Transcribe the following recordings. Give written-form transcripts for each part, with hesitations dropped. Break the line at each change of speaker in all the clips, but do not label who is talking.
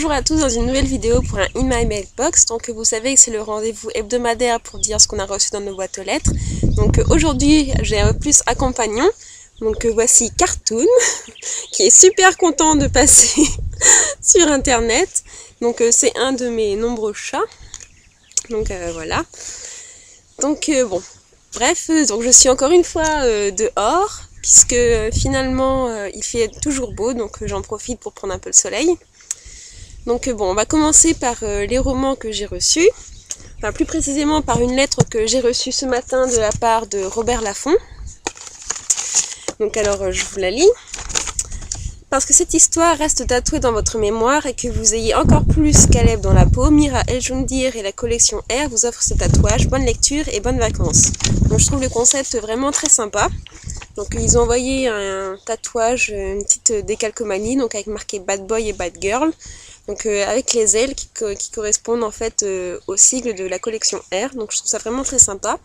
bonjour à tous dans une nouvelle vidéo pour un In My Mailbox. Donc vous savez que c'est le rendez-vous hebdomadaire pour dire ce qu'on a reçu dans nos boîtes aux lettres. Donc aujourd'hui j'ai un plus un compagnon. Donc voici Cartoon qui est super content de passer sur internet. Donc c'est un de mes nombreux chats. Donc voilà. Donc bon, bref, donc je suis encore une fois dehors. Puisque finalement il fait toujours beau, donc j'en profite pour prendre un peu le soleil. Donc bon, on va commencer par les romans que j'ai reçus, enfin plus précisément par une lettre que j'ai reçue ce matin de la part de Robert Laffont. Donc alors je vous la lis. Parce que cette histoire reste tatouée dans votre mémoire et que vous ayez encore plus Caleb dans la peau, Mira El Joundir et la collection R vous offrent ce tatouage. Bonne lecture et bonnes vacances. Donc je trouve le concept vraiment très sympa. Donc ils ont envoyé un tatouage, une petite décalcomanie, donc avec marqué Bad Boy et Bad Girl, donc avec les ailes qui correspondent en fait au sigle de la collection R. Donc je trouve ça vraiment très sympa.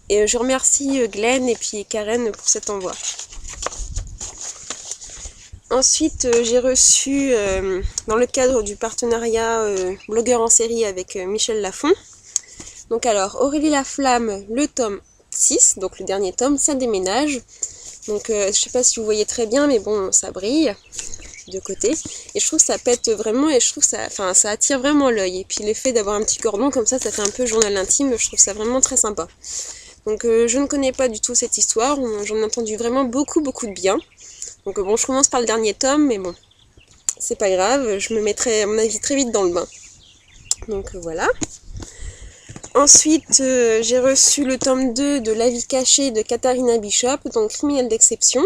Et je remercie Glenn et puis Karen pour cet envoi. Ensuite j'ai reçu, dans le cadre du partenariat blogueur en série avec Michel Laffont, donc alors Aurélie Laflamme, le tome 6, donc le dernier tome, ça déménage. Donc je sais pas si vous voyez très bien, mais bon, ça brille de côté. Et je trouve que ça pète vraiment et je trouve que ça attire vraiment l'œil. Et puis l'effet d'avoir un petit cordon comme ça fait un peu journal intime, je trouve ça vraiment très sympa. Donc je ne connais pas du tout cette histoire, j'en ai entendu vraiment beaucoup de bien. Donc bon, je commence par le dernier tome, mais bon, c'est pas grave, je me mettrai à mon avis très vite dans le bain. Donc voilà. Ensuite, j'ai reçu le tome 2 de La vie cachée de Katharina Bishop, donc Criminel d'exception.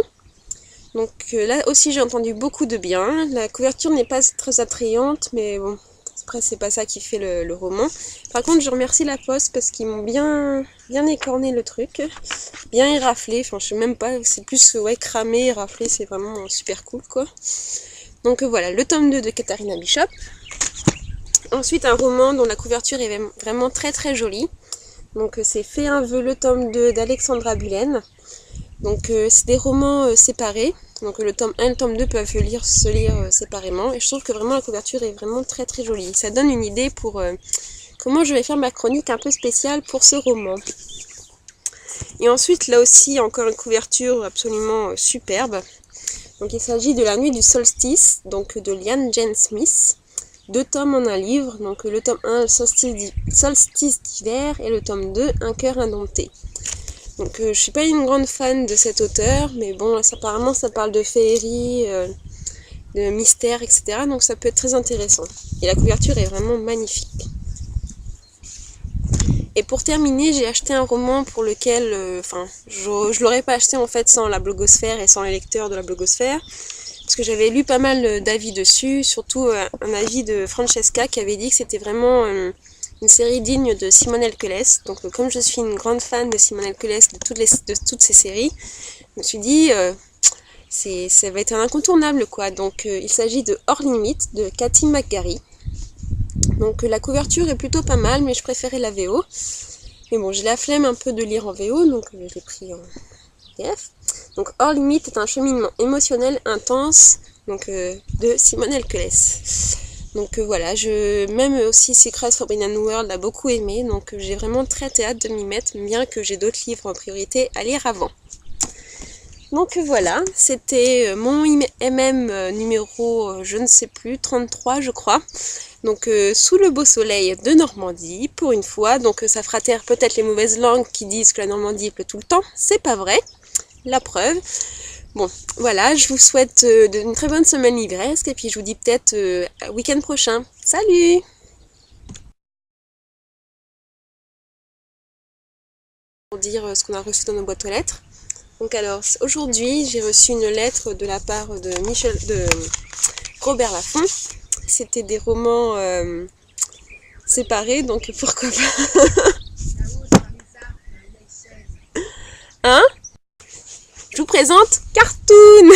Donc là aussi j'ai entendu beaucoup de bien. La couverture n'est pas très attrayante, mais bon, après c'est pas ça qui fait le roman. Par contre je remercie la poste parce qu'ils m'ont bien écorné le truc, bien éraflé, enfin je sais même pas, c'est plus ouais, cramé, éraflé, c'est vraiment super cool quoi. Donc voilà, le tome 2 de Katharina Bishop. Ensuite un roman dont la couverture est vraiment très jolie. Donc c'est Fais un vœu, le tome 2 d'Alexandra Donc c'est des romans séparés. Donc le tome 1 et le tome 2 peuvent se lire séparément. Et je trouve que vraiment la couverture est vraiment très jolie. Ça donne une idée pour comment je vais faire ma chronique un peu spéciale pour ce roman. Et ensuite là aussi encore une couverture absolument superbe. Donc il s'agit de La nuit du solstice, donc de Liane Jane Smith. 2 tomes en un livre, donc le tome 1, Solstice d'hiver, et le tome 2, Un cœur indompté. Donc je suis pas une grande fan de cet auteur, mais bon, apparemment ça parle de féerie, de mystère, etc. Donc ça peut être très intéressant. Et la couverture est vraiment magnifique. Et pour terminer, j'ai acheté un roman pour lequel, je l'aurais pas acheté en fait sans la blogosphère et sans les lecteurs de la blogosphère. Parce que j'avais lu pas mal d'avis dessus, surtout un avis de Francesca qui avait dit que c'était vraiment une série digne de Simone Elkeles. Donc comme je suis une grande fan de Simone Elkeles, de toutes ces séries, je me suis dit ça va être un incontournable quoi. Donc il s'agit de Hors Limite de Cathy McGarry. Donc la couverture est plutôt pas mal, mais je préférais la VO. Mais bon, j'ai la flemme un peu de lire en VO, donc je l'ai pris en PDF. Donc Hors Limite est un cheminement émotionnel intense donc, de Simone Elkeles. Donc voilà, même aussi Secret Forbidden World a beaucoup aimé, donc j'ai vraiment très hâte de m'y mettre, bien que j'ai d'autres livres en priorité à lire avant. Donc voilà, c'était mon MM numéro, je ne sais plus, 33 je crois. Donc sous le beau soleil de Normandie, pour une fois. Donc ça fera taire peut-être les mauvaises langues qui disent que la Normandie pleut tout le temps. C'est pas vrai, la preuve. Bon, voilà, je vous souhaite une très bonne semaine livresque et puis je vous dis peut-être week-end prochain. Salut! Pour dire ce qu'on a reçu dans nos boîtes aux lettres. Donc alors, aujourd'hui, j'ai reçu une lettre de la part de Robert Laffont. C'était des romans séparés, donc pourquoi pas. Hein? Je vous présente Cartoon.